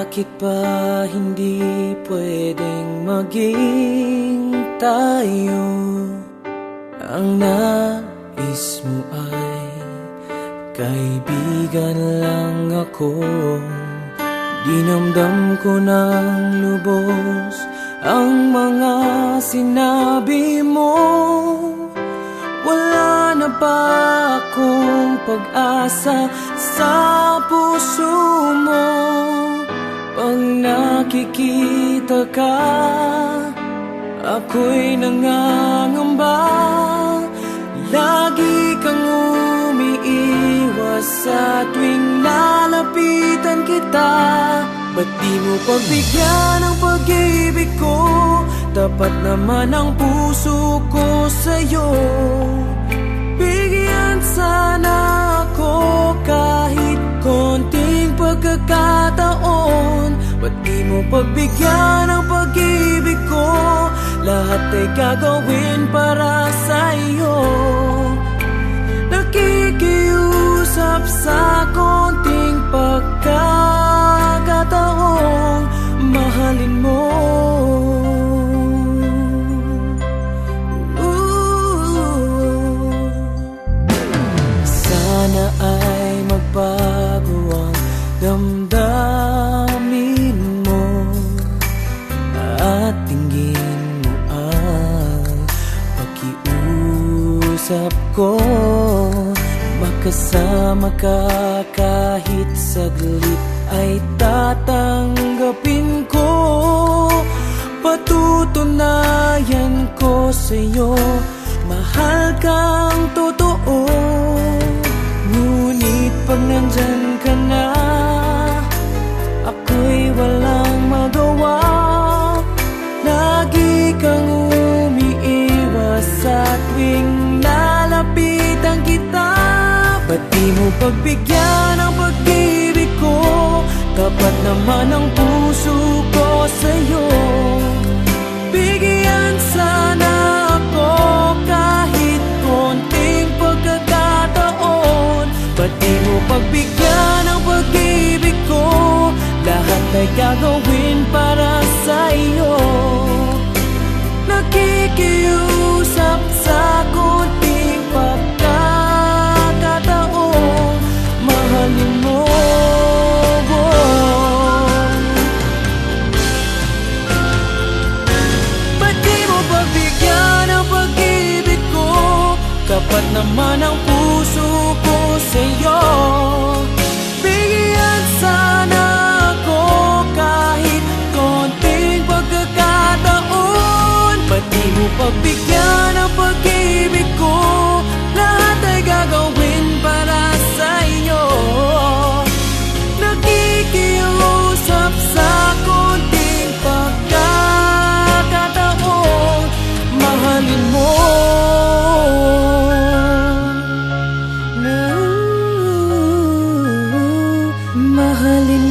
Bakit ba hindi pwedeng maging tayo? Ang nais mo ay kaibigan lang ako. Dinamdam ko ng lubos ang mga sinabi mo. Wala na ba akong pag-asa sa puso mo? Pag nakikita ka, ako'y nangangamba. Lagi kang umiiwas sa tuwing lalapitan kita. Ba't di mo pagbigyan ang pag-ibig ko? Tapat naman ang puso ko sa'yo. Bigyan sana ako kahit konting pagkakataon. Ba't di mo pagbigyan ang pag-ibig ko? Lahat ay gagawin para sa'yo. Nakikiusap sa konting pagkakataong mahalin mo. Sana ay magbago ang damdamin mo at tingin mo ang pakiusap ko. Makasama ka kahit saglit ay tatanggapin ko. Patutunayan ko sa'yo, mahal kang totoo. Ngunit pag nandyan ka na, ako'y walang magawa. Lagi kang umiiwas sa tuwing lalapitan kita. Ba't di mo pagbigyan ang pag-ibig ko? Tapat naman ang puso ko sa'yo. Bigyan sana ako kahit konting pagkakataon. Ba't di mo pagbigyan ang pag-ibig ko? Lahat ay gagawin para sa'yo. Nakikiusap sa konting pagkakataon mahalin mo. Ba't di mo pagbigyan ang pag-ibig ko? Kapat naman ang puso ko sa'yo. Bigyan sana ako kahit konting pagkakataon. Ba't di mo pagbigyan ang pag-ibig ko? Lahat ay gagawin para sa'yo. Nakikiusap sa konting pagkakataon mahalin mo. Mahalin